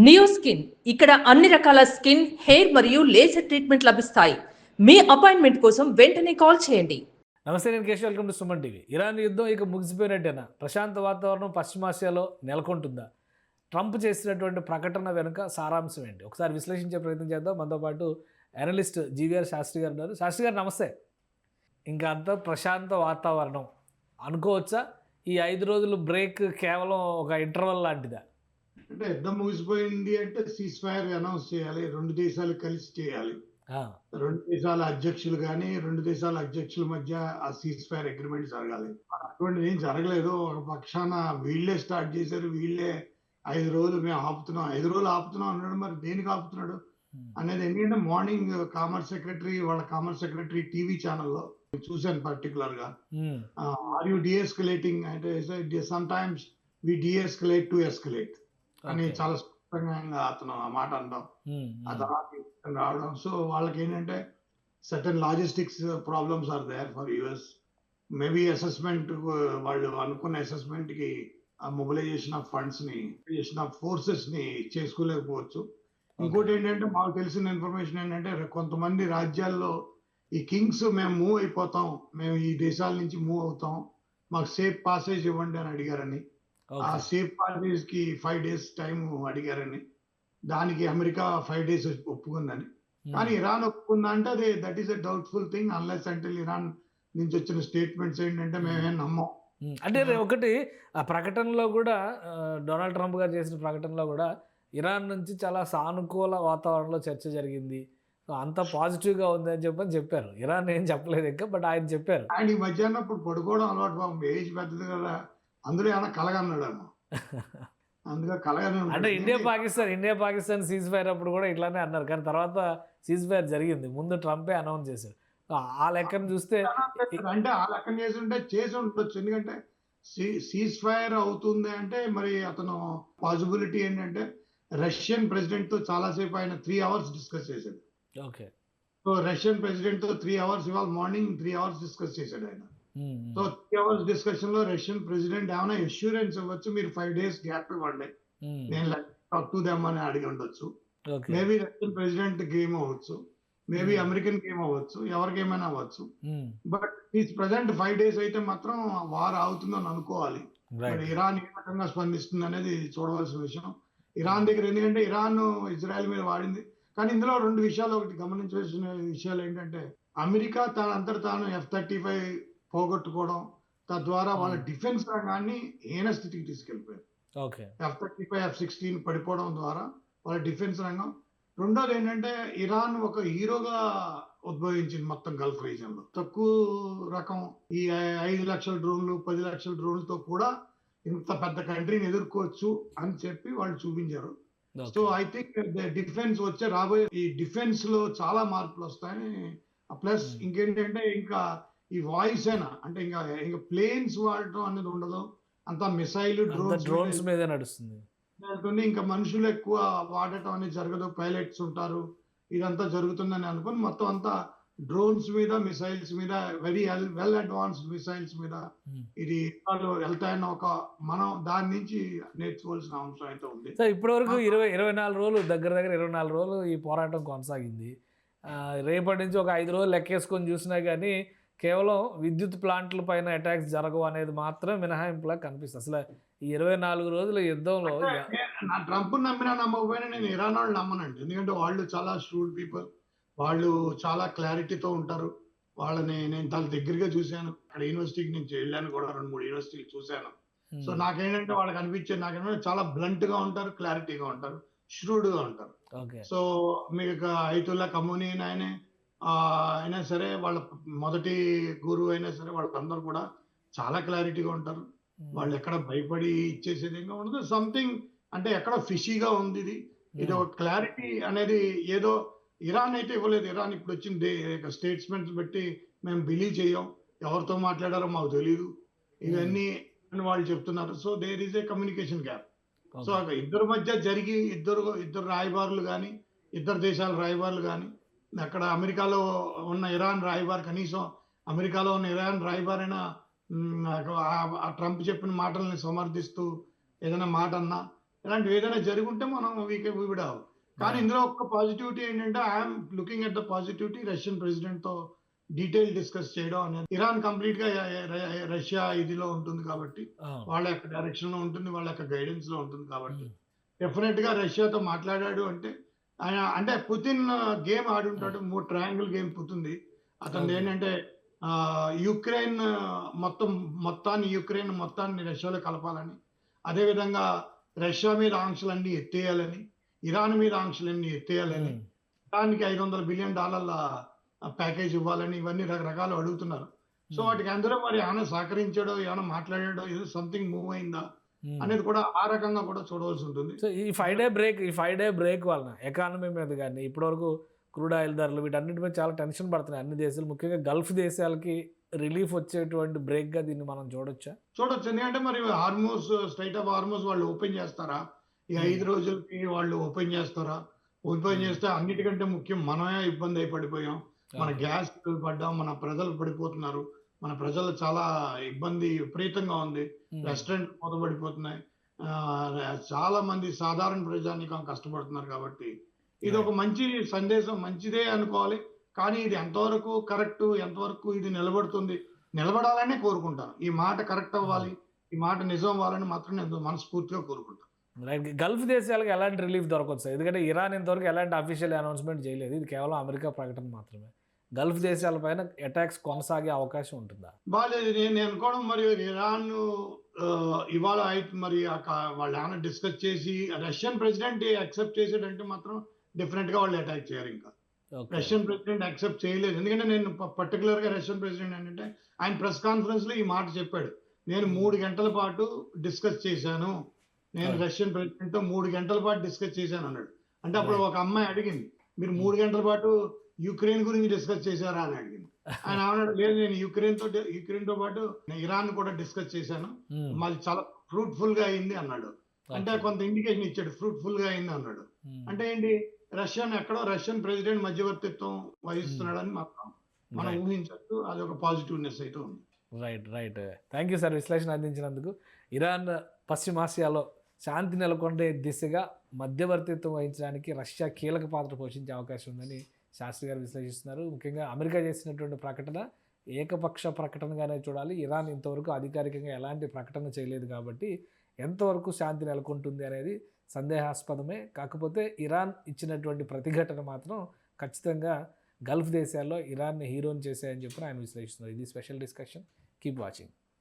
Neo skin ఇక్కడ అన్ని రకాల స్కిన్, హెయిర్ మరియు లేజర్ ట్రీట్మెంట్ లభిస్తాయి. మీ అపాయింట్మెంట్ కోసం వెంటనే కాల్ చేయండి. నమస్తే, నేను Keshav. Welcome to Suman TV. Iran యుద్ధం ఇక ముగిసిపోయినట్టేనా? ప్రశాంత వాతావరణం పశ్చిమాసియాలో నెలకొంటుందా? ట్రంప్ చేసినటువంటి ప్రకటన వెనుక సారాంశం ఏంటి? ఒకసారి విశ్లేషించే ప్రయత్నం చేద్దాం. మనతో పాటు అనలిస్ట్ జీవీఆర్ శాస్త్రి గారు ఉన్నారు. శాస్త్రి గారు నమస్తే. ఇంకా అంతా ప్రశాంత వాతావరణం అనుకోవచ్చా? ఈ 5 రోజులు బ్రేక్ కేవలం ఒక ఇంటర్వల్ లాంటిదా? అంటే యుద్ధం ముగిసిపోయింది అంటే సీజ్ ఫైర్ అనౌన్స్ చేయాలి. 2 దేశాలు కలిసి చేయాలి. 2 దేశాల అధ్యక్షులు గాని 2 దేశాల అధ్యక్షుల మధ్య ఆ సీజ్ ఫైర్ అగ్రిమెంట్ జరగాలి. అటువంటిది ఏం జరగలేదు. ఒక పక్షాన వీళ్ళే స్టార్ట్ చేశారు. వీళ్ళే 5 రోజులు మేము ఆపుతున్నాం, 5 రోజులు ఆపుతున్నాం అన్నాడు. మరి దేనికి ఆపుతున్నాడు అనేది ఎందుకంటే మార్నింగ్ కామర్స్ సెక్రటరీ టీవీ ఛానల్లో చూశాను పర్టికులర్ గా. ఆర్ యూ డిఎస్కలేటింగ్ అంటే sometimes we deescalate to escalate అని చాలా స్పష్టంగా అతను ఆ మాట అంటాం. అతను రావడం. సో వాళ్ళకి ఏంటంటే certain logistics problems are there for US. Maybe assessment వాళ్ళు అనుకున్న అసెస్మెంట్ కి ఆ మొబిలైజేషన్ ఆఫ్ ఫండ్స్ ని, ఆఫ్ ఫోర్సెస్ ని చేసుకోలేకపోవచ్చు. ఇంకోటి ఏంటంటే మాకు తెలిసిన ఇన్ఫర్మేషన్ ఏంటంటే కొంతమంది రాజ్యాల్లో ఈ కింగ్స్ మేము మూవ్ అయిపోతాం, మేము ఈ దేశాల నుంచి మూవ్ అవుతాం, మాకు సేఫ్ పాసేజ్ ఇవ్వండి అని అడిగారని. ఆ సేఫ్ పాసేజ్ కి 5 days టైం అడిగారని. దానికి అమెరికా 5 days ఒప్పుకుందని. కానీ ఇరాన్ ఒప్పుకుందా అంటే అది that is a doubtful thing unless until Iran నుంచి వచ్చిన స్టేట్మెంట్స్ ఏంటంటే మేమేం నమ్మం. అంటే ఒకటి ఆ ప్రకటనలో కూడా డొనాల్డ్ ట్రంప్ గారు చేసిన ప్రకటనలో కూడా ఇరాన్ నుంచి చాలా సానుకూల వాతావరణంలో చర్చ జరిగింది, అంత పాజిటివ్గా ఉంది అని చెప్పారు. ఇరాన్ ఏం చెప్పలేదు ఇంకా, బట్ ఆయన చెప్పారు. ఆయన ఈ మధ్యాహ్నం ఇప్పుడు పడుకోవడం అలవాటు బాబు, ఏజ్ పెద్దది కదా, అందులో ఏమైనా కలగన్నాడేమో. అందులో కలగనే అంటే ఇండియా పాకిస్తాన్ సీజ్ ఫైర్ అప్పుడు కూడా ఇట్లానే అన్నారు, కానీ తర్వాత సీజ్ ఫైర్ జరిగింది. ముందు ట్రంపే అనౌన్స్ చేశారు. ఆ లెక్కను చూస్తే అంటే ఆ లెక్కన చేసి ఉండొచ్చు. ఎందుకంటే సీజ్ ఫైర్ అవుతుంది అంటే మరి అతను పాసిబిలిటీ ఏంటంటే రష్యన్ ప్రెసిడెంట్ తో చాలాసేపు ఆయన 3 hours డిస్కస్ చేశాడు. ఓకే. సో రష్యన్ ప్రెసిడెంట్ తో 3 hours, ఇవాళ మార్నింగ్ 3 hours డిస్కస్ చేశాడు ఆయన. సో 3 hours డిస్కషన్ లో రష్యన్ ప్రెసిడెంట్ ఏమైనా అష్యూరెన్స్ ఇవ్వచ్చు, మీరు 5 days గ్యాప్ ఇవ్వండి, నేను టాక్ టు దెమ్ అని అడిగి ఉండొచ్చు. మేబీ రష్యన్ ప్రెసిడెంట్ గేమ్ అవ్వచ్చు, మేబీ అమెరికన్ గేమ్ అవ్వచ్చు, ఎవరికి ఏమైనా అవ్వచ్చు. బట్ ఈ ప్రెసెంట్ 5 days అయితే మాత్రం వార్ అవుతుందని అనుకోవాలి. ఇరాన్ ఏ రకంగా స్పందిస్తుంది అనేది చూడవలసిన విషయం. ఇరాన్ దగ్గర ఎందుకంటే ఇరాన్ ఇజ్రాయెల్ మీద వాడింది. కానీ ఇందులో 2 విషయాలు, ఒకటి గమనించవలసిన విషయాలు ఏంటంటే అమెరికా తాను F-35 పోగొట్టుకోవడం, తద్వారా వాళ్ళ డిఫెన్స్ రంగాన్ని హీన స్థితికి తీసుకెళ్లిపోయారు. F-35 F-16 పడిపోవడం ద్వారా వాళ్ళ డిఫెన్స్ రంగం. రెండోది ఏంటంటే ఇరాన్ ఒక హీరోగా ఉద్భవించింది మొత్తం గల్ఫ్ రీజన్ లో. తక్కువ రకం ఈ 5 లక్షల డ్రోన్లు 10 లక్షల డ్రోన్లతో కూడా ఇంత పెద్ద కంట్రీని ఎదుర్కోవచ్చు అని చెప్పి వాళ్ళు చూపించారు. సో ఐ థింక్ డిఫెన్స్ రాబోయే ఈ డిఫెన్స్ లో చాలా మార్పులు వస్తాయని. ప్లస్ ఇంకేంటంటే ఇంకా ఈ వాయిస్ అయినా అంటే ఇంకా ప్లేన్స్ వాడటం అనేది ఉండదు, అంతా మిసైల్ డ్రోన్స్ మీద నడుస్తుంది. ఇంకా మనుషులు ఎక్కువ వాడటం అనేది జరగదు, పైలట్స్ ఉంటారు, ఇదంతా జరుగుతుందని అనుకుని మొత్తం అంతా డ్రోన్స్ మీద, మిసైల్స్ మీద, వెరీ వెల్ అడ్వాన్స్డ్ మిసైల్స్ మీద ఇది వెళ్తాయన్న ఒక మనం దాని నుంచి నేర్చుకోవాల్సిన అంశం అయితే ఉంది. సార్, ఇప్పటివరకు 24 రోజులు దగ్గర 24 రోజులు ఈ పోరాటం కొనసాగింది. రేపటి నుంచి ఒక 5 రోజులు లెక్కేసుకొని చూసినా కానీ కేవలం విద్యుత్ ప్లాంట్ల పైన అటాక్స్ జరగవు అనేది మాత్రం మినహాయింపులా కనిపిస్తుంది. అసలు ఈ 24 రోజుల యుద్ధంలో ట్రంప్ నమ్మినా నమ్మకపోయినా నేను ఇరాన్ వాళ్ళు నమ్మనండి. ఎందుకంటే వాళ్ళు చాలా ష్రూడ్ పీపుల్, వాళ్ళు చాలా క్లారిటీతో ఉంటారు. వాళ్ళని నేను చాలా దగ్గరగా చూశాను. అక్కడ యూనివర్సిటీకి నుంచి వెళ్ళాను కూడా, 2-3 యూనివర్సిటీలు చూశాను. సో నాకేంటంటే వాళ్ళకి అనిపించేది, నాకేంటంటే చాలా బ్లంట్ గా ఉంటారు, క్లారిటీగా ఉంటారు, ష్రూడ్ గా ఉంటారు. సో మీకు ఐతుల్లా ఖమోనీ అయినా సరే, వాళ్ళ మొదటి గురువు అయినా సరే, వాళ్ళందరూ కూడా చాలా క్లారిటీగా ఉంటారు. వాళ్ళు ఎక్కడ భయపడి ఇచ్చేసేది ఇంకా ఉండదు. సంథింగ్ అంటే ఎక్కడ ఫిషీగా ఉంది ఇది ఒక క్లారిటీ అనేది ఏదో ఇరాన్ అయితే ఇవ్వలేదు. ఇరాన్ ఇప్పుడు వచ్చిన స్టేట్స్మెంట్స్ బట్టి మేము బిలీవ్ చేయం, ఎవరితో మాట్లాడారో మాకు తెలియదు, ఇవన్నీ అని వాళ్ళు చెప్తున్నారు. So there is a communication gap. So ఇద్దరు మధ్య జరిగి ఇద్దరు రాయబారులు కానీ, ఇద్దరు దేశాల రాయబారులు కానీ, అక్కడ అమెరికాలో ఉన్న ఇరాన్ రాయబార్, కనీసం అమెరికాలో ఉన్న ఇరాన్ రాయబారైనా ట్రంప్ చెప్పిన మాటల్ని సమర్థిస్తూ ఏదైనా మాట అన్నా ఇలాంటివి ఏదైనా జరుగుంటే మనం వి వుడ్ హావ్. కానీ ఇందులో ఒక్క పాజిటివిటీ ఏంటంటే I'm looking at the positivity Russian ప్రెసిడెంట్‌తో డీటెయిల్ డిస్కస్ చేయడం అనేది. ఇరాన్ కంప్లీట్‌గా రష్యా ఇదిలో ఉంటుంది కాబట్టి, వాళ్ళ యొక్క డైరెక్షన్‌లో ఉంటుంది. వాళ్ళ యొక్క గైడెన్స్‌లో ఉంటుంది కాబట్టి, డెఫినిట్‌గా రష్యాతో మాట్లాడాడు అంటే ఆయన అంటే పుతిన్ గేమ్ ఆడుంటాడు. 3 ట్రయాంగిల్ గేమ్ పుతిన్‌ది. అతనిది ఏంటంటే యుక్రెయిన్ యుక్రెయిన్ మొత్తాన్ని రష్యాలో కలపాలని, అదేవిధంగా రష్యా మీద ఆంక్షలన్నీ ఎత్తేయాలని, ఇరాన్ మీద ఆంక్షలన్నీ ఎత్తేయాలని, ఇరాన్‌కి $500 బిలియన్ ప్యాకేజ్ ఇవ్వాలని ఇవన్నీ రకరకాలు అడుగుతున్నారు. సో వాటికి అందరూ మరి ఏమైనా సహకరించాడో, ఏమైనా మాట్లాడాడో, ఏదో సంథింగ్ మూవ్ అయిందా అనేది కూడా ఆ రకంగా కూడా చూడవలసి ఉంటుంది. సో ఈ 5 డే బ్రేక్ వలన ఎకానమీ మీద కానీ ఇప్పటివరకు క్రూడ్ ఆయిల్ ధరలు వీటన్నిటి మీద చాలా టెన్షన్ పడుతున్నాయి అన్ని దేశాలు, ముఖ్యంగా గల్ఫ్ దేశాలకి రిలీఫ్ వచ్చేటువంటి బ్రేక్గా దీన్ని మనం చూడొచ్చా? చూడొచ్చు. ఎందుకంటే మరి స్ట్రైట్ ఆఫ్ హార్మోస్ వాళ్ళు ఓపెన్ చేస్తారా? ఈ 5 రోజులకి వాళ్ళు ఓపెన్ చేస్తారా? ఓపెన్ చేస్తే అన్నిటికంటే ముఖ్యం మనమే ఇబ్బంది అయి పడిపోయాం. మన గ్యాస్ పడ్డాం, మన ప్రజలు పడిపోతున్నారు. మన ప్రజలు చాలా ఇబ్బంది విపరీతంగా ఉంది. రెస్టారెంట్ మూతపడిపోతున్నాయి. చాలా మంది సాధారణ ప్రజానీకం కష్టపడుతున్నారు కాబట్టి ఇది ఒక మంచి సందేశం, మంచిదే అనుకోవాలి. కానీ ఇది ఎంతవరకు కరెక్ట్, ఎంతవరకు ఇది నిలబడుతుంది, నిలబడాలనే కోరుకుంటాను. ఈ మాట కరెక్ట్ అవ్వాలి, ఈ మాట నిజం అవ్వాలని మాత్రం నేను మనస్ఫూర్తిగా కోరుకుంటాను. గల్ఫ్ దేశాలకు ఎలాంటి రిలీఫ్ దొరకవచ్చు? ఎందుకంటే ఇరాన్ ఇంతవరకు ఎలాంటి అఫీషియల్ అనౌన్స్మెంట్ చేయలేదు. ఇది కేవలం అమెరికా ప్రకటన మాత్రమే. గల్ఫ్ దేశాలపైన అటాక్స్ కొనసాగే అవకాశం ఉంటుందా? బాలేదు. నేను అనుకోవడం మరి ఇరాన్ ఇవాళ మరి వాళ్ళు ఏమైనా డిస్కస్ చేసి రష్యన్ ప్రెసిడెంట్ యాక్సెప్ట్ చేసాడంటే మాత్రం డెఫినెట్ గా వాళ్ళు అటాక్ చేయరు. ఇంకా రష్యన్ ప్రెసిడెంట్ యాక్సెప్ట్ చేయలేదు. ఎందుకంటే నేను పర్టికులర్ గా రష్యన్ ప్రెసిడెంట్ ఏంటంటే ఆయన ప్రెస్ కాన్ఫరెన్స్ లో ఈ మాట చెప్పాడు. నేను 3 గంటల పాటు డిస్కస్ చేశాను. నేను రష్యన్ ప్రెసిడెంట్ తో 3 గంటల పాటు డిస్కస్ చేశాను అన్నాడు. అంటే అప్పుడు ఒక అమ్మాయి అడిగింది, మీరు 3 గంటల పాటు యుక్రెయిన్ గురించి డిస్కస్ చేశారా అని అడిగింది. ఆయన అన్నాడు, లేదు నేను యుక్రెయిన్ తో పాటు ఇరాన్ కూడా డిస్కస్ చేశాను, మాది చాలా ఫ్రూట్ఫుల్ గా అయింది అన్నాడు. అంటే కొంత ఇండికేషన్ ఇచ్చాడు, ఫ్రూట్ఫుల్ గా అయింది అన్నాడు. అంటే ఏంటి, రష్యన్ ప్రెసిడెంట్ మధ్యవర్తిత్వం వహిస్తున్నాడని మాత్రం మనం ఊహించచ్చు. అది ఒక పాజిటివ్నెస్ అయితే ఉంది. రైట్. థ్యాంక్ యూ సార్ విశ్లేషణ అందించినందుకు. ఇరాన్ పశ్చిమాసియాలో శాంతి నెలకొండే దిశగా మధ్యవర్తిత్వం వహించడానికి రష్యా కీలక పాత్ర పోషించే అవకాశం ఉందని శాస్త్రి గారు విశ్లేషిస్తున్నారు. ముఖ్యంగా అమెరికా చేసినటువంటి ప్రకటన ఏకపక్ష ప్రకటనగానే చూడాలి. ఇరాన్ ఇంతవరకు అధికారికంగా ఎలాంటి ప్రకటన చేయలేదు కాబట్టి ఎంతవరకు శాంతి నెలకొంటుంది అనేది సందేహాస్పదమే. కాకపోతే ఇరాన్ ఇచ్చినటువంటి ప్రతిఘటన మాత్రం ఖచ్చితంగా గల్ఫ్ దేశాల్లో ఇరాన్ని హీరోని చేశాయని చెప్పి ఆయన విశ్లేషిస్తున్నారు. ఇది స్పెషల్ డిస్కషన్. Keep watching.